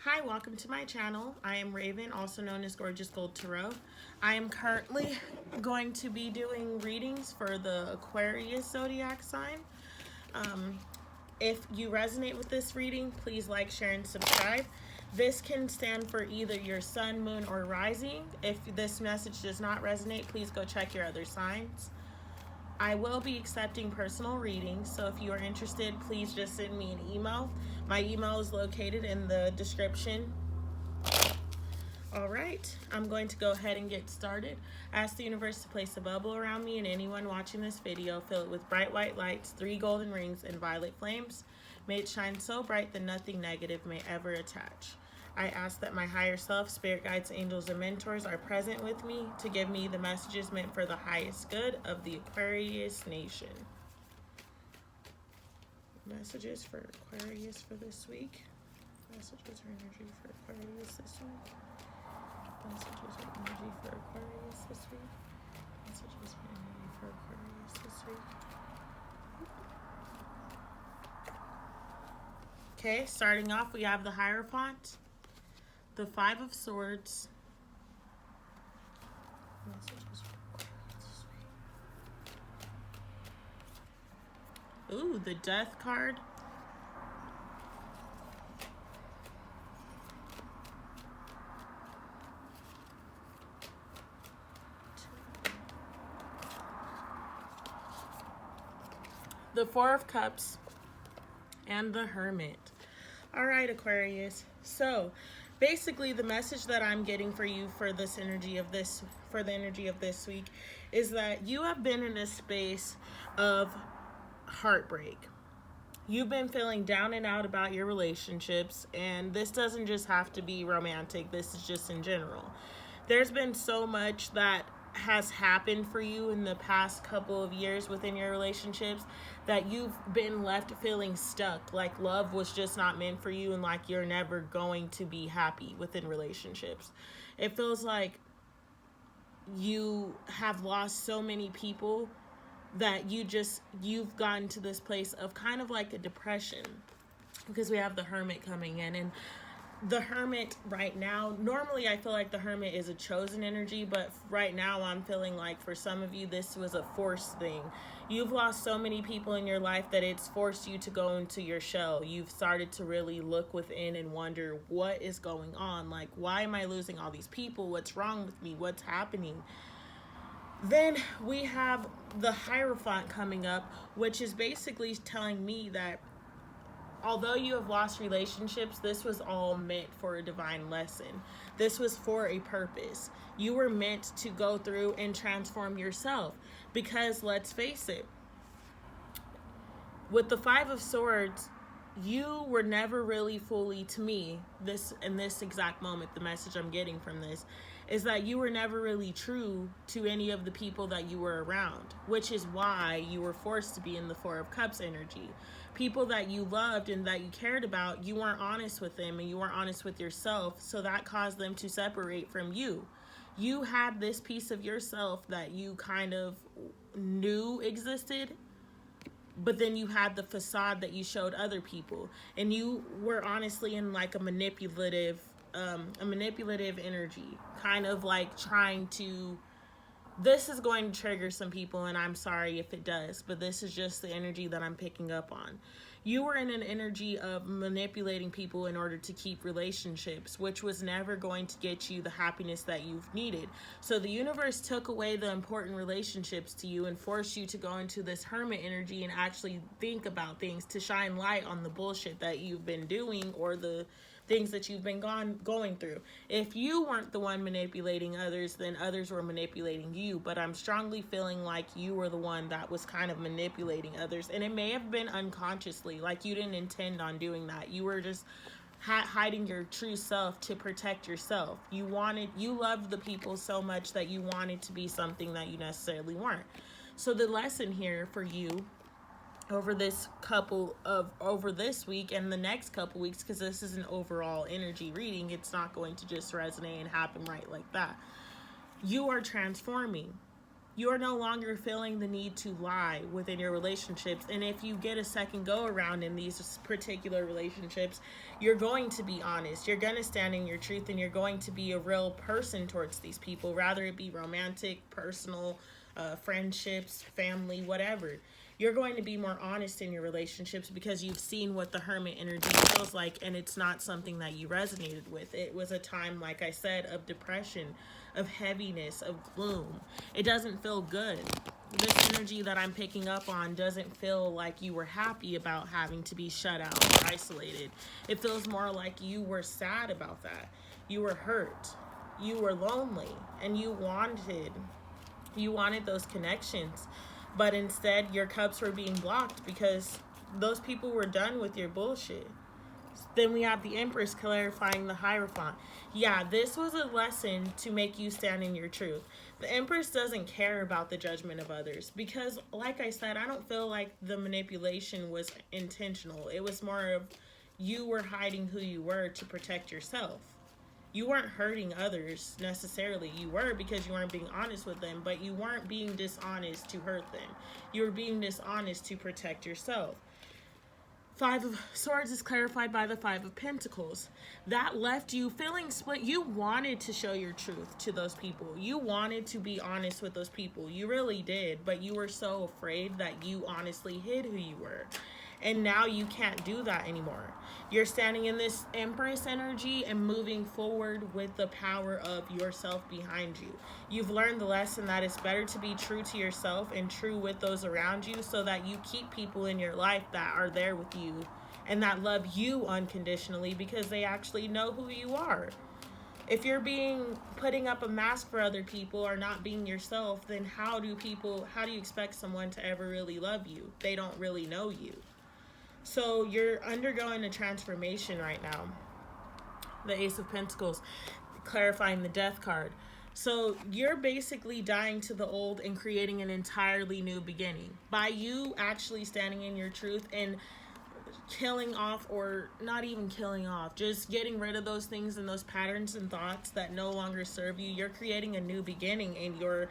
Hi, welcome to my channel. I am Raven, also known as Gorgeous Gold Tarot. I am currently going to be doing readings for the Aquarius zodiac sign. If you resonate with this reading, please like, share, and subscribe. This can stand for either your sun, moon, or rising. If this message does not resonate, please go check your other signs. I will be accepting personal readings, so if you are interested, please just send me an email. My email is located in the description. All right, I'm going to go ahead and get started. Ask the universe to place a bubble around me and anyone watching this video. Fill it with bright white lights, 3 golden rings, and violet flames. May it shine so bright that nothing negative may ever attach. I ask that my higher self, spirit guides, angels, and mentors are present with me to give me the messages meant for the highest good of the Aquarius nation. Messages for Aquarius for this week. Messages or energy for Aquarius this week. Messages or energy for Aquarius this week. Messages or energy for Aquarius this week. Okay, starting off, we have the Hierophant, the 5 of Swords. Messages for Aquarius this week. Ooh, the Death card. The 4 of Cups and the Hermit. All right, Aquarius. So basically the message that I'm getting for you for this energy of this, for the energy of this week, is that you have been in a space of heartbreak. You've been feeling down and out about your relationships, and this doesn't just have to be romantic. This is just in general. There's been so much that has happened for you in the past couple of years within your relationships that you've been left feeling stuck, like love was just not meant for you and like you're never going to be happy within relationships. It feels like you have lost so many people that you've gotten to this place of kind of like a depression, because we have the Hermit coming in. And the Hermit right now, normally I feel like the Hermit is a chosen energy, but right now I'm feeling like for some of you this was a forced thing. You've lost so many people in your life that it's forced you to go into your shell. You've started to really look within and wonder what is going on. Like, why am I losing all these people? What's wrong with me? What's happening? Then we have the Hierophant coming up, which is basically telling me that although you have lost relationships, this was all meant for a divine lesson. This was for a purpose. You were meant to go through and transform yourself, because let's face it, with the 5 of Swords, you were never really fully, to me, in this exact moment, the message I'm getting from this is that you were never really true to any of the people that you were around, which is why you were forced to be in the 4 of Cups energy. People that you loved and that you cared about, you weren't honest with them and you weren't honest with yourself, so that caused them to separate from you. You had this piece of yourself that you kind of knew existed, but then you had the facade that you showed other people, and you were honestly in like a manipulative energy, kind of like trying to, this is going to trigger some people, and I'm sorry if it does, but this is just the energy that I'm picking up on. You were in an energy of manipulating people in order to keep relationships, which was never going to get you the happiness that you've needed. So the universe took away the important relationships to you and forced you to go into this Hermit energy and actually think about things, to shine light on the bullshit that you've been doing or the things that you've been going through. If you weren't the one manipulating others, then others were manipulating you. But I'm strongly feeling like you were the one that was kind of manipulating others. And it may have been unconsciously, like you didn't intend on doing that. You were just hiding your true self to protect yourself. You loved the people so much that you wanted to be something that you necessarily weren't. So the lesson here for you over this week and the next couple weeks, because this is an overall energy reading, it's not going to just resonate and happen right like that. You are transforming. You're no longer feeling the need to lie within your relationships. And if you get a second go around in these particular relationships, you're going to be honest. You're going to stand in your truth, and you're going to be a real person towards these people, rather it be romantic, personal, friendships, family, whatever. You're going to be more honest in your relationships because you've seen what the hermit energy feels like, and it's not something that you resonated with. It was a time, like I said, of depression, of heaviness, of gloom. It doesn't feel good. This energy that I'm picking up on doesn't feel like you were happy about having to be shut out or isolated. It feels more like you were sad about that. You were hurt. You were lonely, and you wanted those connections. But instead, your cups were being blocked because those people were done with your bullshit. Then we have the Empress clarifying the Hierophant. Yeah, this was a lesson to make you stand in your truth. The Empress doesn't care about the judgment of others because, like I said, I don't feel like the manipulation was intentional. It was more of you were hiding who you were to protect yourself. You weren't hurting others necessarily. You were, because you weren't being honest with them, but you weren't being dishonest to hurt them. You were being dishonest to protect yourself. Five of Swords is clarified by the Five of Pentacles. That left you feeling split. You wanted to show your truth to those people. You wanted to be honest with those people. You really did, but you were so afraid that you honestly hid who you were. And now you can't do that anymore. You're standing in this Empress energy and moving forward with the power of yourself behind you. You've learned the lesson that it's better to be true to yourself and true with those around you, so that you keep people in your life that are there with you and that love you unconditionally because they actually know who you are. If you're putting up a mask for other people or not being yourself, then how do you expect someone to ever really love you? They don't really know you. So you're undergoing a transformation right now. The Ace of Pentacles, clarifying the Death card. So you're basically dying to the old and creating an entirely new beginning. By you actually standing in your truth and killing off, or not even killing off, just getting rid of those things and those patterns and thoughts that no longer serve you, you're creating a new beginning in your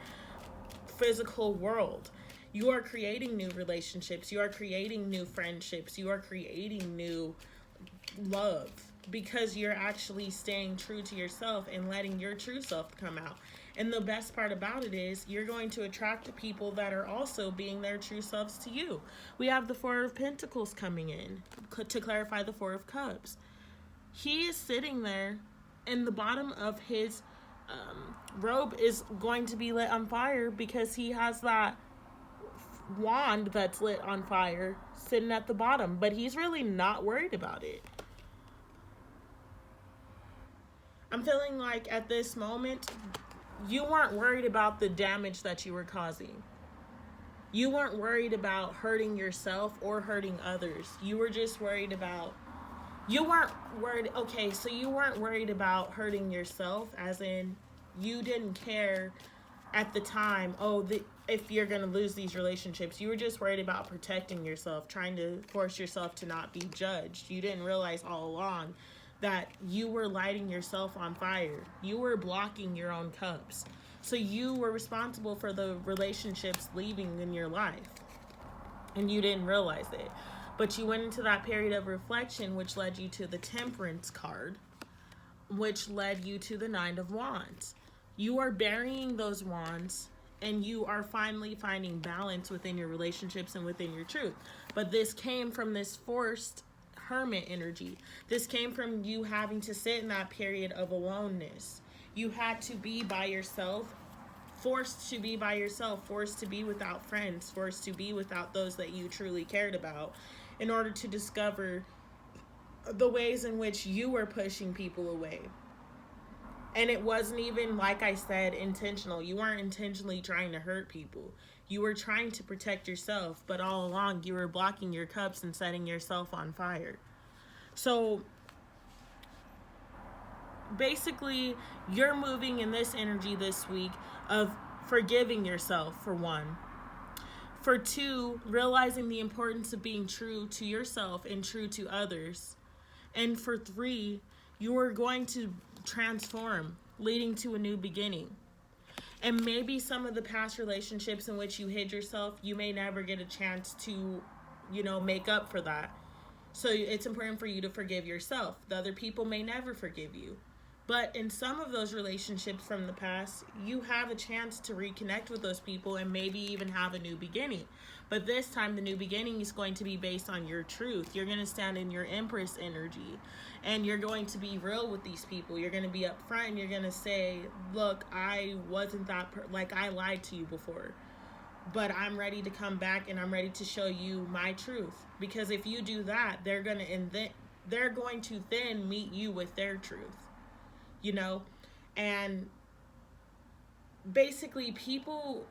physical world. You are creating new relationships. You are creating new friendships. You are creating new love because you're actually staying true to yourself and letting your true self come out. And the best part about it is you're going to attract the people that are also being their true selves to you. We have the Four of Pentacles coming in to clarify the Four of Cups. He is sitting there, and the bottom of his robe is going to be lit on fire because he has that wand that's lit on fire sitting at the bottom, but he's really not worried about it. I'm feeling like at this moment you weren't worried about the damage that you were causing. You weren't worried about hurting yourself or hurting others. You were just worried about you weren't worried about hurting yourself, as in you didn't care at the time, if you're going to lose these relationships. You were just worried about protecting yourself, trying to force yourself to not be judged. You didn't realize all along that you were lighting yourself on fire. You were blocking your own cups. So you were responsible for the relationships leaving in your life, and you didn't realize it. But you went into that period of reflection, which led you to the Temperance card, which led you to the Nine of Wands. You are burying those wands, and you are finally finding balance within your relationships and within your truth. But this came from this forced hermit energy. This came from you having to sit in that period of aloneness. You had to be by yourself, forced to be by yourself, forced to be without friends, forced to be without those that you truly cared about, in order to discover the ways in which you were pushing people away. And it wasn't even, like I said, intentional. You weren't intentionally trying to hurt people. You were trying to protect yourself, but all along you were blocking your cups and setting yourself on fire. So basically, you're moving in this energy this week of forgiving yourself, for one. For two, realizing the importance of being true to yourself and true to others. And for three, you are going to transform, leading to a new beginning. And maybe some of the past relationships in which you hid yourself, you may never get a chance to, make up for that. So it's important for you to forgive yourself. The other people may never forgive you. But in some of those relationships from the past, you have a chance to reconnect with those people and maybe even have a new beginning. But this time, the new beginning is going to be based on your truth. You're going to stand in your Empress energy. And you're going to be real with these people. You're going to be upfront and you're going to say, look, I wasn't that, I lied to you before. But I'm ready to come back and I'm ready to show you my truth. Because if you do that, they're going to then meet you with their truth. And basically people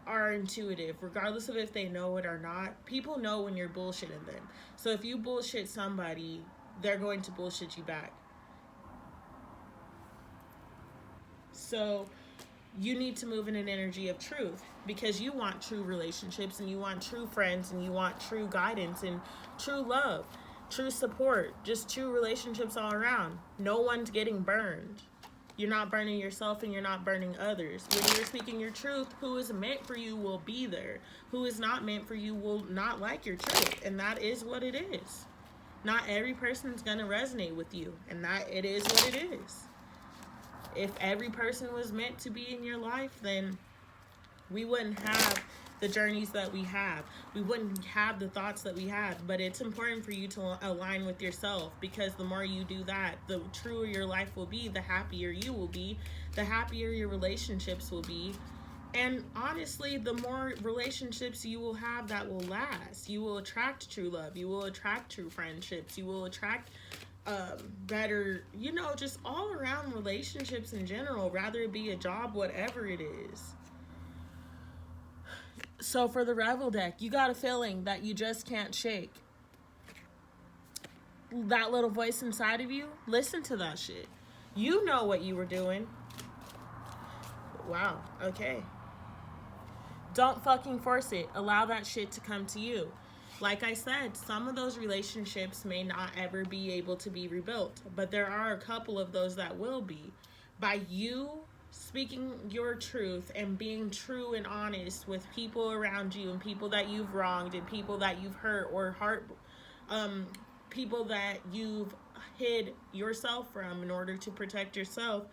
are intuitive, regardless of if they know it or not. People know when you're bullshitting them. So if you bullshit somebody, they're going to bullshit you back. So you need to move in an energy of truth, because you want true relationships and you want true friends and you want true guidance and true love, true support, just true relationships all around. No one's getting burned. You're not burning yourself and you're not burning others. When you're speaking your truth, who is meant for you will be there. Who is not meant for you will not like your truth. And that is what it is. Not every person's going to resonate with you. And that it is what it is. If every person was meant to be in your life, then we wouldn't have the journeys that we have. We wouldn't have the thoughts that we have. But it's important for you to align with yourself, because the more you do that, the truer your life will be, the happier you will be, the happier your relationships will be. And honestly, the more relationships you will have that will last. You will attract true love. You will attract true friendships. You will attract better, just all around relationships in general, rather it be a job, whatever it is. So for the Revel deck, you got a feeling that you just can't shake. That little voice inside of you, listen to that shit. You know what you were doing. Wow, okay. Don't fucking force it. Allow that shit to come to you. Like I said, some of those relationships may not ever be able to be rebuilt, but there are a couple of those that will be. By you speaking your truth and being true and honest with people around you and people that you've wronged and people that you've hurt or people that you've hid yourself from in order to protect yourself,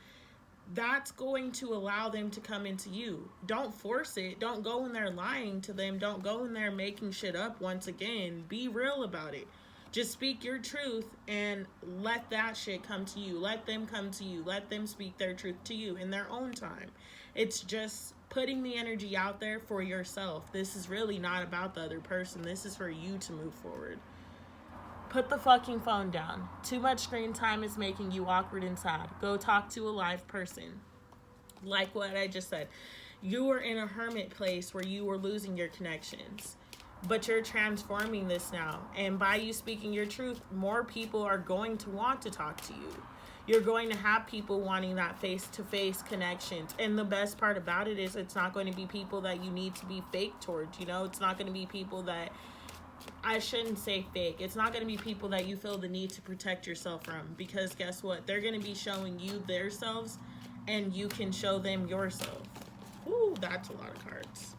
that's going to allow them to come into you. Don't force it. Don't go in there lying to them. Don't go in there making shit up once again. Be real about it. Just speak your truth and let that shit come to you. Let them come to you. Let them speak their truth to you in their own time. It's just putting the energy out there for yourself. This is really not about the other person. This is for you to move forward. Put the fucking phone down. Too much screen time is making you awkward and sad. Go talk to a live person. Like what I just said. You were in a hermit place where you were losing your connections. But you're transforming this now. And by you speaking your truth, more people are going to want to talk to you. You're going to have people wanting that face-to-face connections. And the best part about it is it's not going to be people that you need to be fake towards. It's not going to be people that, I shouldn't say fake. It's not going to be people that you feel the need to protect yourself from. Because guess what? They're going to be showing you their selves and you can show them yourself. Ooh, that's a lot of cards.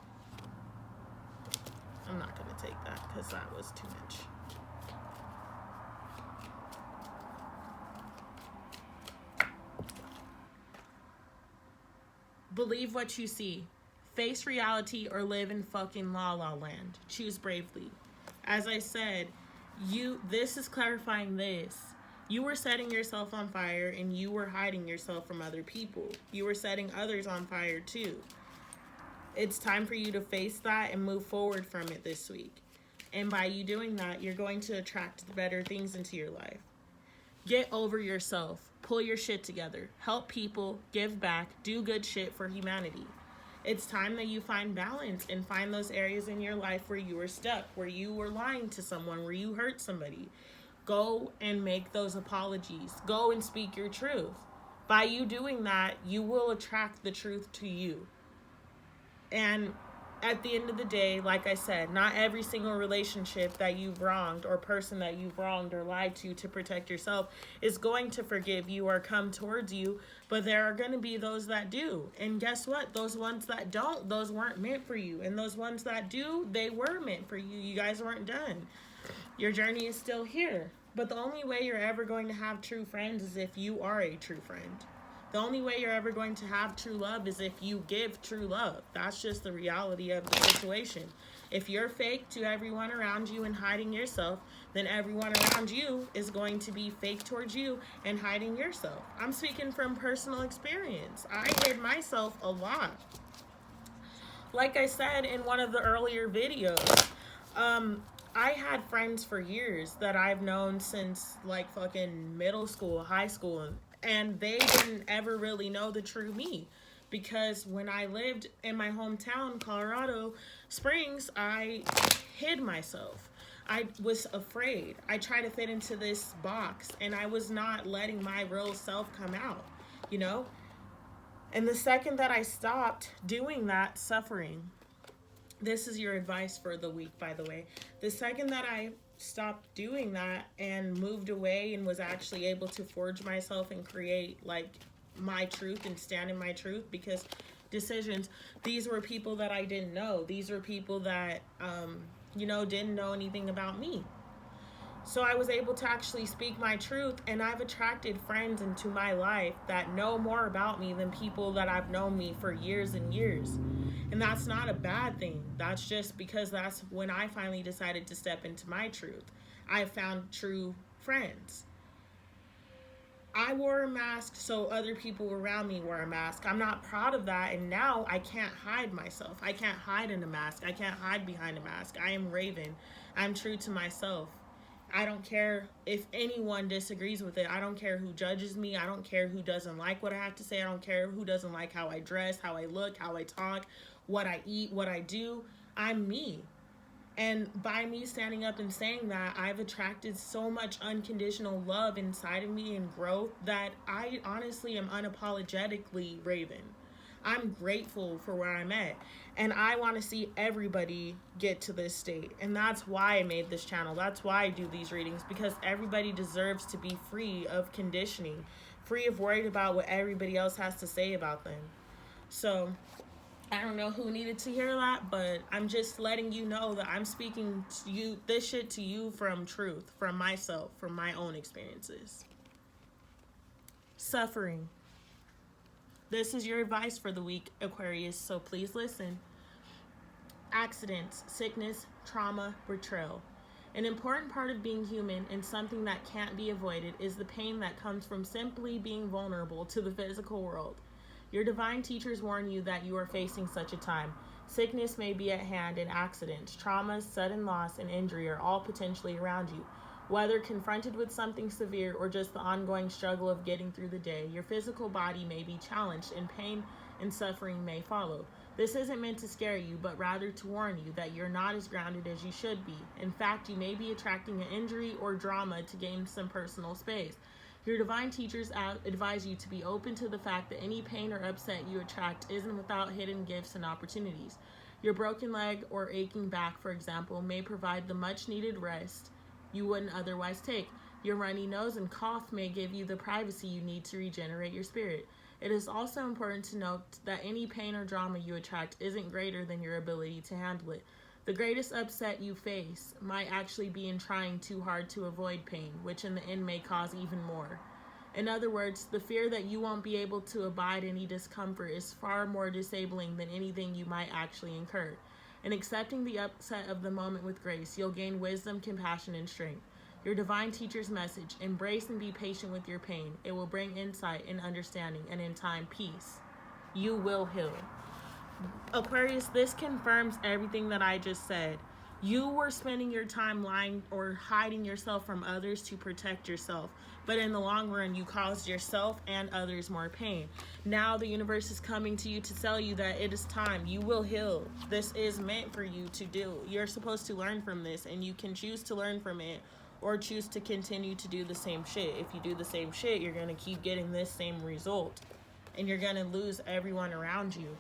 I'm not going to take that because that was too much. Believe what you see. Face reality or live in fucking la la land. Choose bravely. As I said, this is clarifying this. You were setting yourself on fire and you were hiding yourself from other people. You were setting others on fire too. It's time for you to face that and move forward from it this week. And by you doing that, you're going to attract the better things into your life. Get over yourself. Pull your shit together. Help people. Give back. Do good shit for humanity. It's time that you find balance and find those areas in your life where you were stuck, where you were lying to someone, where you hurt somebody. Go and make those apologies. Go and speak your truth. By you doing that, you will attract the truth to you. And at the end of the day, like I said, not every single relationship that you've wronged or person that you've wronged or lied to protect yourself is going to forgive you or come towards you, but there are going to be those that do. And guess what? Those ones that don't, those weren't meant for you. And those ones that do, they were meant for you. You guys weren't done. Your journey is still here. But the only way you're ever going to have true friends is if you are a true friend. The only way you're ever going to have true love is if you give true love. That's just the reality of the situation. If you're fake to everyone around you and hiding yourself, then everyone around you is going to be fake towards you and hiding yourself. I'm speaking from personal experience. I hid myself a lot. Like I said in one of the earlier videos, I had friends for years that I've known since like fucking middle school, high school, and they didn't ever really know the true me. Because when I lived in my hometown, Colorado Springs, I hid myself. I was afraid. I tried to fit into this box, and I was not letting my real self come out, you know? And the second that I stopped doing that, suffering. This is your advice for the week, by the way. The second that I stopped doing that and moved away and was actually able to forge myself and create like my truth and stand in my truth, because decisions, these were people that I didn't know. These were people that, didn't know anything about me. So I was able to actually speak my truth, and I've attracted friends into my life that know more about me than people that I've known me for years and years. And that's not a bad thing. That's just because that's when I finally decided to step into my truth. I found true friends. I wore a mask so other people around me wore a mask. I'm not proud of that, and now I can't hide myself. I can't hide in a mask. I can't hide behind a mask. I am Raven. I'm true to myself. I don't care if anyone disagrees with it. I don't care who judges me. I don't care who doesn't like what I have to say. I don't care who doesn't like how I dress, how I look, how I talk, what I eat, what I do. I'm me. And by me standing up and saying that, I've attracted so much unconditional love inside of me and growth that I honestly am unapologetically Raven. I'm grateful for where I'm at. And I want to see everybody get to this state. And that's why I made this channel. That's why I do these readings. Because everybody deserves to be free of conditioning. Free of worried about what everybody else has to say about them. So, I don't know who needed to hear that. But I'm just letting you know that I'm speaking to you, this shit to you from truth. From myself. From my own experiences. Suffering. This is your advice for the week, Aquarius, so please listen. Accidents, sickness, trauma, betrayal. An important part of being human and something that can't be avoided is the pain that comes from simply being vulnerable to the physical world. Your divine teachers warn you that you are facing such a time. Sickness may be at hand, and accidents, traumas, sudden loss, and injury are all potentially around you. Whether confronted with something severe or just the ongoing struggle of getting through the day, your physical body may be challenged and pain and suffering may follow. This isn't meant to scare you, but rather to warn you that you're not as grounded as you should be. In fact, you may be attracting an injury or drama to gain some personal space. Your divine teachers advise you to be open to the fact that any pain or upset you attract isn't without hidden gifts and opportunities. Your broken leg or aching back, for example, may provide the much-needed rest you wouldn't otherwise take. Your runny nose and cough may give you the privacy you need to regenerate your spirit. It is also important to note that any pain or drama you attract isn't greater than your ability to handle it. The greatest upset you face might actually be in trying too hard to avoid pain, which in the end may cause even more. In other words, the fear that you won't be able to abide any discomfort is far more disabling than anything you might actually incur. In accepting the upset of the moment with grace, you'll gain wisdom, compassion, and strength. Your divine teacher's message: embrace and be patient with your pain. It will bring insight and understanding, and in time, peace. You will heal. Aquarius, this confirms everything that I just said. You were spending your time lying or hiding yourself from others to protect yourself. But in the long run, you caused yourself and others more pain. Now the universe is coming to you to tell you that it is time. You will heal. This is meant for you to do. You're supposed to learn from this, and you can choose to learn from it or choose to continue to do the same shit. If you do the same shit, you're going to keep getting this same result, and you're going to lose everyone around you.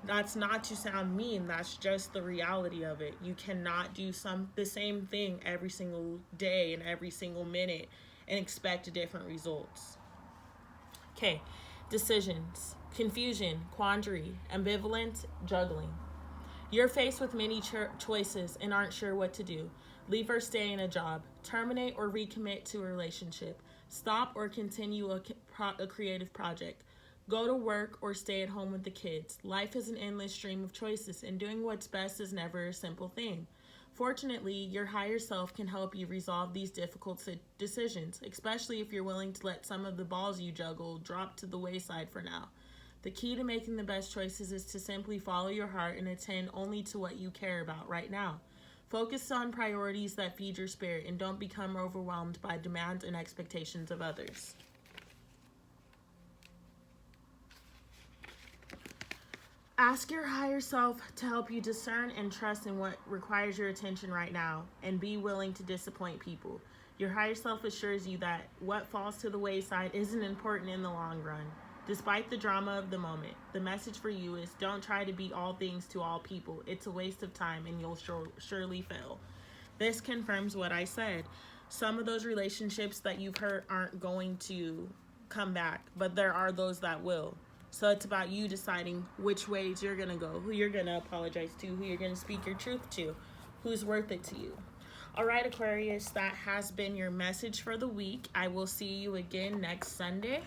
That's not to sound mean, that's just the reality of it. You cannot do the same thing every single day and every single minute and expect different results. Okay, decisions, confusion, quandary, ambivalence, juggling. You're faced with many choices and aren't sure what to do. Leave or stay in a job. Terminate or recommit to a relationship. Stop or continue a creative project. Go to work or stay at home with the kids. Life is an endless stream of choices, and doing what's best is never a simple thing. Fortunately, your higher self can help you resolve these difficult decisions, especially if you're willing to let some of the balls you juggle drop to the wayside for now. The key to making the best choices is to simply follow your heart and attend only to what you care about right now. Focus on priorities that feed your spirit and don't become overwhelmed by demands and expectations of others. Ask your higher self to help you discern and trust in what requires your attention right now, and be willing to disappoint people. Your higher self assures you that what falls to the wayside isn't important in the long run. Despite the drama of the moment, the message for you is don't try to be all things to all people. It's a waste of time and you'll surely fail. This confirms what I said. Some of those relationships that you've hurt aren't going to come back, but there are those that will. So it's about you deciding which ways you're going to go, who you're going to apologize to, who you're going to speak your truth to, who's worth it to you. All right, Aquarius, that has been your message for the week. I will see you again next Sunday.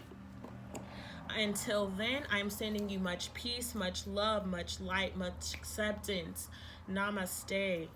Until then, I'm sending you much peace, much love, much light, much acceptance. Namaste.